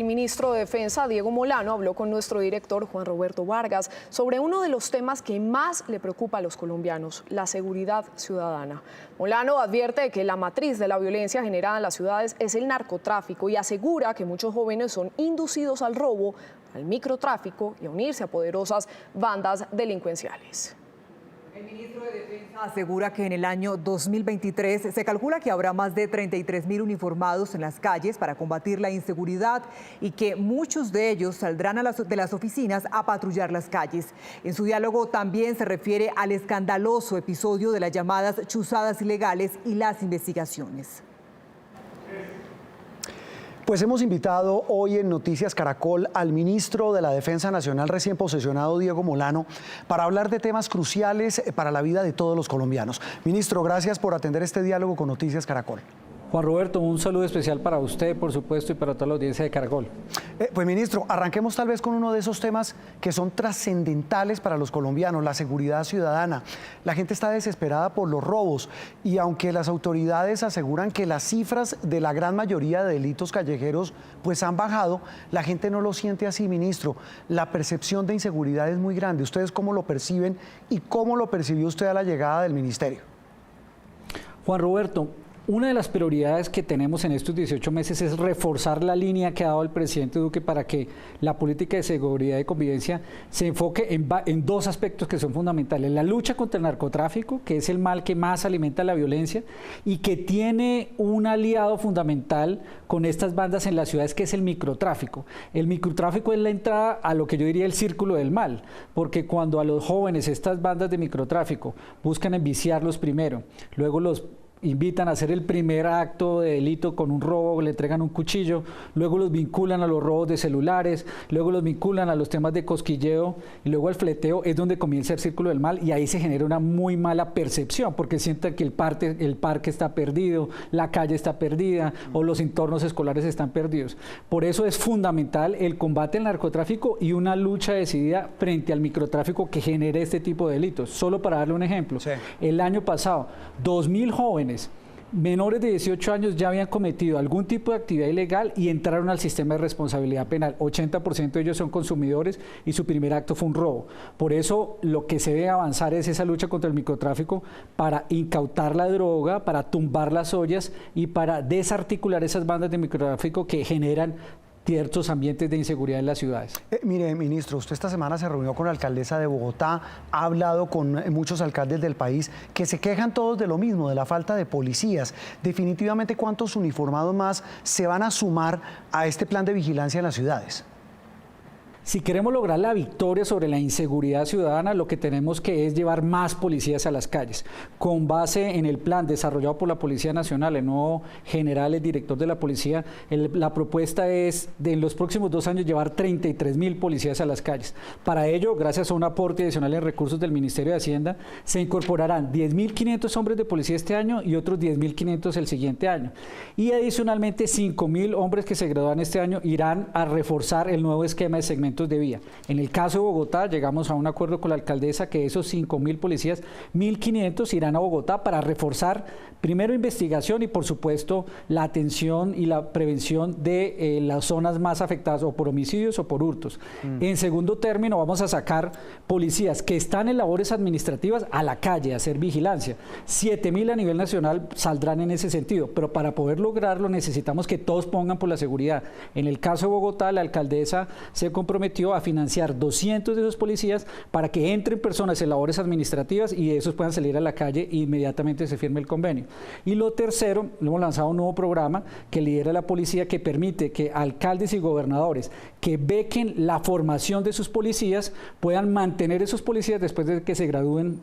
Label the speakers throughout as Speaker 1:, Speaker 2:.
Speaker 1: ministro de Defensa, Diego Molano, habló con nuestro director, Juan Roberto Vargas, sobre uno de los temas que más le preocupa a los colombianos, la seguridad ciudadana. Molano advierte que la matriz de la violencia generada en las ciudades es el narcotráfico y asegura que muchos jóvenes son inducidos al robo, al microtráfico y a unirse a poderosas bandas delincuenciales.
Speaker 2: El ministro de Defensa asegura que en el año 2023 se calcula que habrá más de 33.000 uniformados en las calles para combatir la inseguridad y que muchos de ellos saldrán de las oficinas a patrullar las calles. En su diálogo también se refiere al escandaloso episodio de las llamadas chuzadas ilegales y las investigaciones.
Speaker 3: Pues hemos invitado hoy en Noticias Caracol al ministro de la Defensa Nacional recién posesionado, Diego Molano, para hablar de temas cruciales para la vida de todos los colombianos. Ministro, gracias por atender este diálogo con Noticias Caracol.
Speaker 4: Juan Roberto, un saludo especial para usted, por supuesto, y para toda la audiencia de Caracol.
Speaker 3: Pues ministro, arranquemos tal vez con uno de esos temas que son trascendentales para los colombianos, la seguridad ciudadana. La gente está desesperada por los robos y aunque las autoridades aseguran que las cifras de la gran mayoría de delitos callejeros pues han bajado, la gente no lo siente así, ministro. La percepción de inseguridad es muy grande. ¿Ustedes cómo lo perciben y cómo lo percibió usted a la llegada del ministerio?
Speaker 4: Juan Roberto, una de las prioridades que tenemos en estos 18 meses es reforzar la línea que ha dado el presidente Duque para que la política de seguridad y convivencia se enfoque en dos aspectos que son fundamentales. La lucha contra el narcotráfico, que es el mal que más alimenta la violencia y que tiene un aliado fundamental con estas bandas en las ciudades, que es el microtráfico. El microtráfico es la entrada a lo que yo diría el círculo del mal, porque cuando a los jóvenes estas bandas de microtráfico buscan enviciarlos primero, luego los invitan a hacer el primer acto de delito con un robo, le entregan un cuchillo, luego los vinculan a los robos de celulares, luego los vinculan a los temas de cosquilleo y luego al fleteo, es donde comienza el círculo del mal y ahí se genera una muy mala percepción porque sienten que el parque está perdido, la calle está perdida o los entornos escolares están perdidos. Por eso es fundamental el combate al narcotráfico y una lucha decidida frente al microtráfico que genere este tipo de delitos. Solo para darle un ejemplo, sí. El año pasado, 2.000 jóvenes menores de 18 años ya habían cometido algún tipo de actividad ilegal y entraron al sistema de responsabilidad penal. 80% de ellos son consumidores y su primer acto fue un robo. Por eso lo que se debe avanzar es esa lucha contra el microtráfico para incautar la droga, para tumbar las ollas y para desarticular esas bandas de microtráfico que generan ciertos ambientes de inseguridad en las ciudades.
Speaker 3: Mire, ministro, usted esta semana se reunió con la alcaldesa de Bogotá, ha hablado con muchos alcaldes del país que se quejan todos de lo mismo, de la falta de policías. Definitivamente, ¿cuántos uniformados más se van a sumar a este plan de vigilancia en las ciudades?
Speaker 4: Si queremos lograr la victoria sobre la inseguridad ciudadana, lo que tenemos que es llevar más policías a las calles. Con base en el plan desarrollado por la Policía Nacional, el nuevo general, el director de la policía, la propuesta es de en los próximos 2 años llevar 33.000 policías a las calles. Para ello, gracias a un aporte adicional en recursos del Ministerio de Hacienda, se incorporarán 10.500 hombres de policía este año y otros 10.500 el siguiente año. Y adicionalmente 5.000 hombres que se gradúan este año irán a reforzar el nuevo esquema de segmentos de vía. En el caso de Bogotá, llegamos a un acuerdo con la alcaldesa que esos 5.000 policías, 1.500 irán a Bogotá para reforzar primero investigación y por supuesto la atención y la prevención de las zonas más afectadas o por homicidios o por hurtos. En segundo término, vamos a sacar policías que están en labores administrativas a la calle, a hacer vigilancia. 7.000 a nivel nacional saldrán en ese sentido, pero para poder lograrlo necesitamos que todos pongan por la seguridad. En el caso de Bogotá, la alcaldesa se comprometió a financiar 200 de esos policías para que entren personas en labores administrativas y esos puedan salir a la calle e inmediatamente se firme el convenio. Y lo tercero, hemos lanzado un nuevo programa que lidera la policía que permite que alcaldes y gobernadores que bequen la formación de sus policías puedan mantener esos policías después de que se gradúen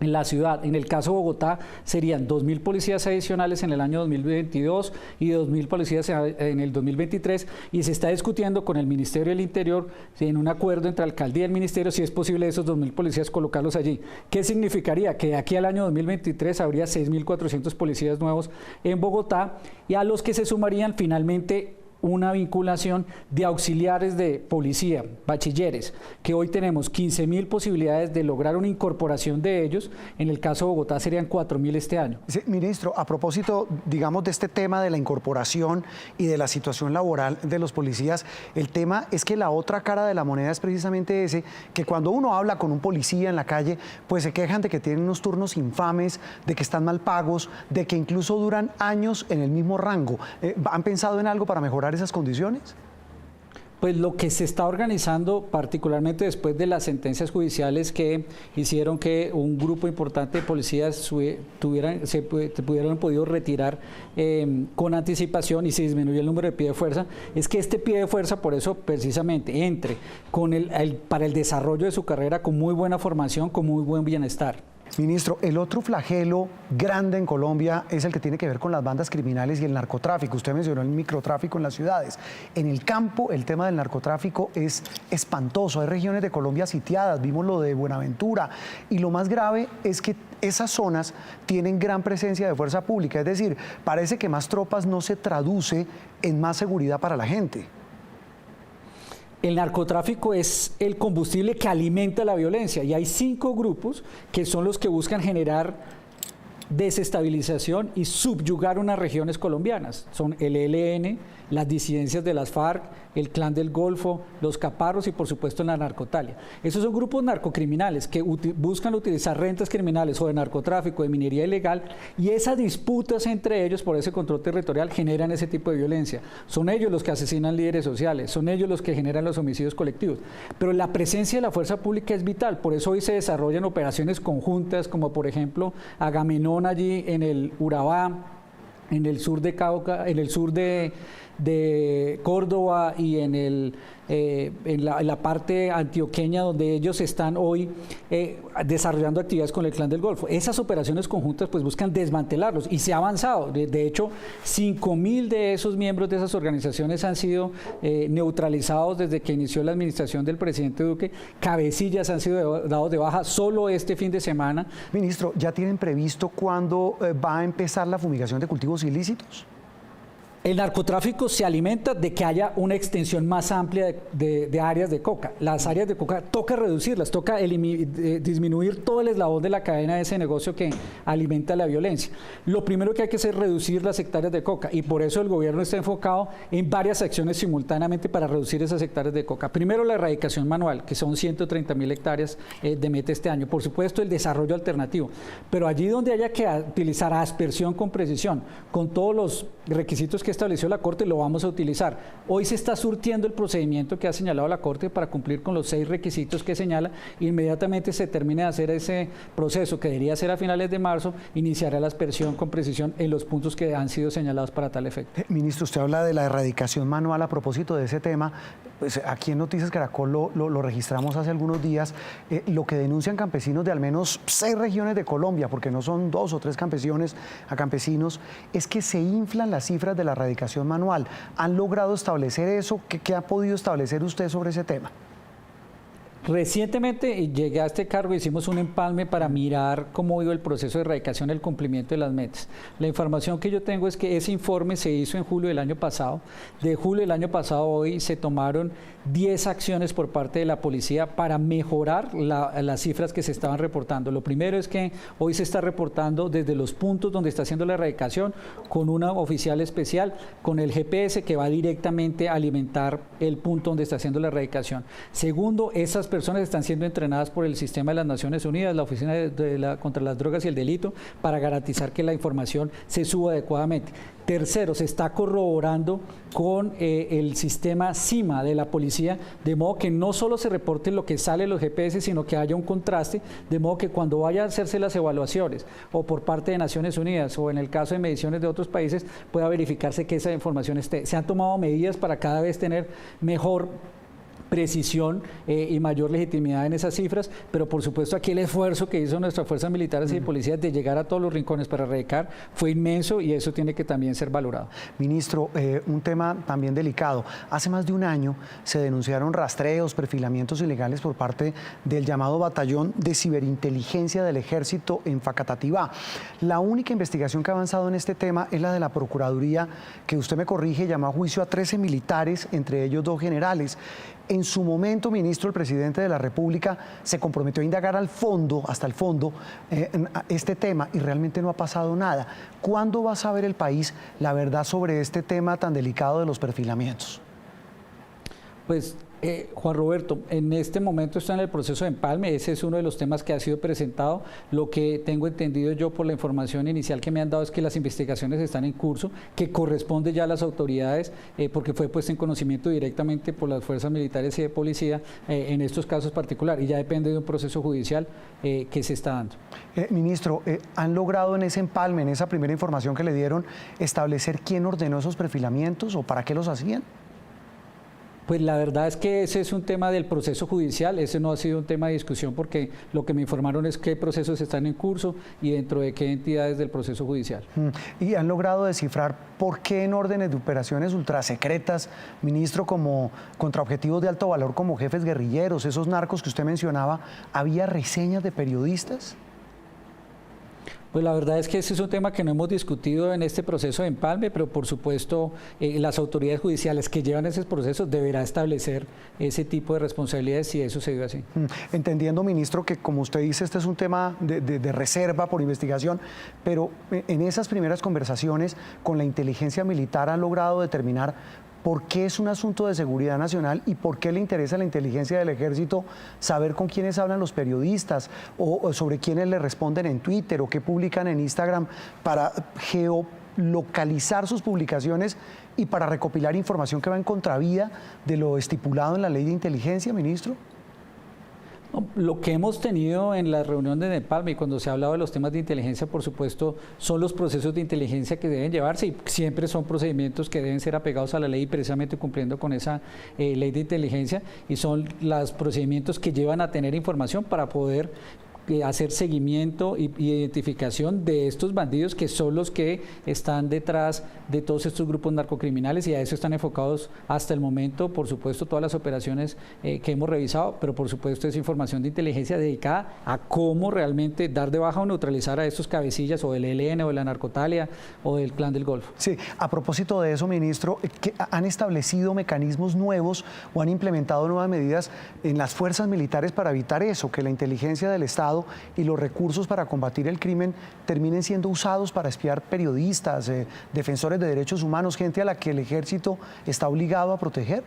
Speaker 4: en la ciudad. En el caso de Bogotá serían 2.000 policías adicionales en el año 2022 y 2.000 policías en el 2023 y se está discutiendo con el Ministerio del Interior en un acuerdo entre la alcaldía y el ministerio si es posible esos 2.000 policías colocarlos allí. ¿Qué significaría? Que de aquí al año 2023 habría 6.400 policías nuevos en Bogotá y a los que se sumarían finalmente una vinculación de auxiliares de policía, bachilleres, que hoy tenemos 15.000 posibilidades de lograr una incorporación de ellos. En el caso de Bogotá serían 4.000 este año.
Speaker 3: Sí, ministro, a propósito, digamos, de este tema de la incorporación y de la situación laboral de los policías, el tema es que la otra cara de la moneda es precisamente ese, que cuando uno habla con un policía en la calle, pues se quejan de que tienen unos turnos infames, de que están mal pagos, de que incluso duran años en el mismo rango. ¿Han pensado en algo para mejorar esas condiciones?
Speaker 4: Pues lo que se está organizando, particularmente después de las sentencias judiciales que hicieron que un grupo importante de policías pudieran podido retirar con anticipación y se disminuyó el número de pie de fuerza, es que este pie de fuerza, por eso precisamente, entre con para el desarrollo de su carrera con muy buena formación, con muy buen bienestar.
Speaker 3: Ministro, el otro flagelo grande en Colombia es el que tiene que ver con las bandas criminales y el narcotráfico. Usted mencionó el microtráfico en las ciudades. En el campo, el tema del narcotráfico es espantoso. Hay regiones de Colombia sitiadas, vimos lo de Buenaventura. Y lo más grave es que esas zonas tienen gran presencia de fuerza pública. Es decir, parece que más tropas no se traduce en más seguridad para la gente.
Speaker 4: El narcotráfico es el combustible que alimenta la violencia y hay 5 grupos que son los que buscan generar desestabilización y subyugar unas regiones colombianas. Son el ELN, las disidencias de las FARC, el Clan del Golfo, los Caparros y por supuesto la narcotalia. Esos son grupos narcocriminales que buscan utilizar rentas criminales o de narcotráfico, de minería ilegal, y esas disputas entre ellos por ese control territorial generan ese tipo de violencia. Son ellos los que asesinan líderes sociales, son ellos los que generan los homicidios colectivos. Pero la presencia de la fuerza pública es vital, por eso hoy se desarrollan operaciones conjuntas como por ejemplo Agamenón allí en el Urabá, en el sur de Cauca, en el sur de Córdoba y en la parte antioqueña donde ellos están hoy desarrollando actividades con el Clan del Golfo. Esas operaciones conjuntas pues buscan desmantelarlos y se ha avanzado. De hecho, 5.000 de esos miembros de esas organizaciones han sido neutralizados desde que inició la administración del presidente Duque. Cabecillas han sido dados de baja solo este fin de semana.
Speaker 3: Ministro, ¿ya tienen previsto cuándo va a empezar la fumigación de cultivos ilícitos?
Speaker 4: El narcotráfico se alimenta de que haya una extensión más amplia de áreas de coca. Las áreas de coca toca reducirlas, toca disminuir todo el eslabón de la cadena de ese negocio que alimenta la violencia. Lo primero que hay que hacer es reducir las hectáreas de coca y por eso el gobierno está enfocado en varias acciones simultáneamente para reducir esas hectáreas de coca. Primero, la erradicación manual, que son 130.000 hectáreas de meta este año. Por supuesto, el desarrollo alternativo. Pero allí donde haya que utilizar aspersión con precisión, con todos los requisitos que estableció la Corte, lo vamos a utilizar. Hoy se está surtiendo el procedimiento que ha señalado la Corte para cumplir con los 6 requisitos que señala. Inmediatamente se termine de hacer ese proceso, que debería ser a finales de marzo, iniciará la aspersión con precisión en los puntos que han sido señalados para tal efecto.
Speaker 3: Ministro, usted habla de la erradicación manual. A propósito de ese tema, pues aquí en Noticias Caracol lo registramos hace algunos días, lo que denuncian campesinos de al menos 6 regiones de Colombia, porque no son 2 o 3 campesinos, es que se inflan las cifras de la erradicación manual. ¿Han logrado establecer eso? ¿Qué ha podido establecer usted sobre ese tema?
Speaker 4: Recientemente llegué a este cargo y hicimos un empalme para mirar cómo iba el proceso de erradicación y el cumplimiento de las metas. La información que yo tengo es que ese informe se hizo en julio del año pasado. De julio del año pasado a hoy se tomaron 10 acciones por parte de la policía para mejorar las cifras que se estaban reportando. Lo primero es que hoy se está reportando desde los puntos donde está haciendo la erradicación con una oficial especial, con el GPS que va directamente a alimentar el punto donde está haciendo la erradicación. Segundo, esas personas están siendo entrenadas por el sistema de las Naciones Unidas, la Oficina contra las Drogas y el Delito, para garantizar que la información se suba adecuadamente. Tercero, se está corroborando con el sistema CIMA de la policía, de modo que no solo se reporte lo que sale en los GPS, sino que haya un contraste, de modo que cuando vaya a hacerse las evaluaciones, o por parte de Naciones Unidas, o en el caso de mediciones de otros países, pueda verificarse que esa información esté. Se han tomado medidas para cada vez tener mejor precisión y mayor legitimidad en esas cifras, pero por supuesto aquí el esfuerzo que hizo nuestras fuerzas militares y policías de llegar a todos los rincones para erradicar fue inmenso y eso tiene que también ser valorado.
Speaker 3: Ministro, un tema también delicado. Hace más de un año se denunciaron rastreos, perfilamientos ilegales por parte del llamado Batallón de Ciberinteligencia del Ejército en Facatativá. La única investigación que ha avanzado en este tema es la de la Procuraduría, que usted me corrige, llamó a juicio a 13 militares, entre ellos 2 generales. En su momento, ministro, el presidente de la República se comprometió a indagar al fondo, hasta el fondo, este tema y realmente no ha pasado nada. ¿Cuándo va a saber el país la verdad sobre este tema tan delicado de los perfilamientos?
Speaker 4: Pues, Juan Roberto, en este momento está en el proceso de empalme, ese es uno de los temas que ha sido presentado. Lo que tengo entendido yo por la información inicial que me han dado es que las investigaciones están en curso, que corresponde ya a las autoridades, porque fue puesto en conocimiento directamente por las fuerzas militares y de policía en estos casos particulares, y ya depende de un proceso judicial que se está dando.
Speaker 3: Ministro, ¿han logrado en ese empalme, en esa primera información que le dieron, establecer quién ordenó esos perfilamientos o para qué los hacían?
Speaker 4: Pues la verdad es que ese es un tema del proceso judicial, ese no ha sido un tema de discusión porque lo que me informaron es qué procesos están en curso y dentro de qué entidades del proceso judicial.
Speaker 3: ¿Y han logrado descifrar por qué en órdenes de operaciones ultrasecretas, ministro, como contra objetivos de alto valor como jefes guerrilleros, esos narcos que usted mencionaba, había reseñas de periodistas?
Speaker 4: Pues la verdad es que ese es un tema que no hemos discutido en este proceso de empalme, pero por supuesto las autoridades judiciales que llevan esos procesos deberán establecer ese tipo de responsabilidades si eso se dio así.
Speaker 3: Entendiendo, ministro, que como usted dice, este es un tema de reserva por investigación, pero en esas primeras conversaciones con la inteligencia militar han logrado determinar ¿por qué es un asunto de seguridad nacional y por qué le interesa a la inteligencia del ejército saber con quiénes hablan los periodistas o sobre quiénes le responden en Twitter o qué publican en Instagram para geolocalizar sus publicaciones y para recopilar información que va en contravía de lo estipulado en la ley de inteligencia, ministro?
Speaker 4: Lo que hemos tenido en la reunión de empalme y cuando se ha hablado de los temas de inteligencia, por supuesto, son los procesos de inteligencia que deben llevarse y siempre son procedimientos que deben ser apegados a la ley y precisamente cumpliendo con esa ley de inteligencia y son los procedimientos que llevan a tener información para poder hacer seguimiento y identificación de estos bandidos que son los que están detrás de todos estos grupos narcocriminales y a eso están enfocados hasta el momento, por supuesto, todas las operaciones que hemos revisado, pero por supuesto es información de inteligencia dedicada a cómo realmente dar de baja o neutralizar a estos cabecillas o del ELN o de la narcotalia o del Clan del Golfo.
Speaker 3: Sí, a propósito de eso, ministro, ¿han establecido mecanismos nuevos o han implementado nuevas medidas en las fuerzas militares para evitar eso, que la inteligencia del Estado y los recursos para combatir el crimen terminen siendo usados para espiar periodistas, defensores de derechos humanos, gente a la que el ejército está obligado a proteger?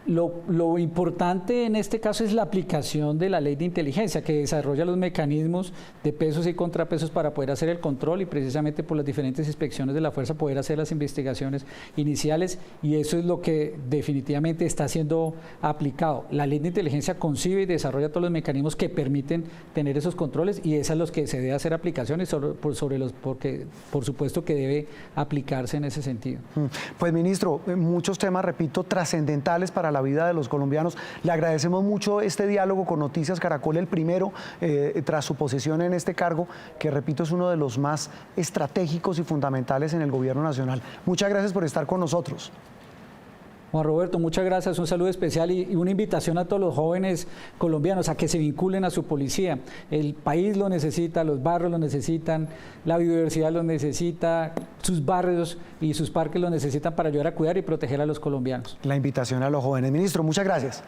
Speaker 4: Lo importante en este caso es la aplicación de la ley de inteligencia que desarrolla los mecanismos de pesos y contrapesos para poder hacer el control y precisamente por las diferentes inspecciones de la fuerza poder hacer las investigaciones iniciales y eso es lo que definitivamente está siendo aplicado. La ley de inteligencia concibe y desarrolla todos los mecanismos que permiten tener esos controles y esas son los que se debe hacer aplicaciones porque por supuesto que debe aplicarse en ese sentido.
Speaker 3: Pues ministro, muchos temas, repito, trascendentales para la vida de los colombianos. Le agradecemos mucho este diálogo con Noticias Caracol, el primero tras su posesión en este cargo, que repito es uno de los más estratégicos y fundamentales en el gobierno nacional. Muchas gracias por estar con nosotros.
Speaker 4: Juan Roberto, muchas gracias, un saludo especial y una invitación a todos los jóvenes colombianos a que se vinculen a su policía. El país lo necesita, los barrios lo necesitan, la biodiversidad lo necesita, sus barrios y sus parques lo necesitan para ayudar a cuidar y proteger a los colombianos.
Speaker 3: La invitación a los jóvenes. Ministro, muchas gracias.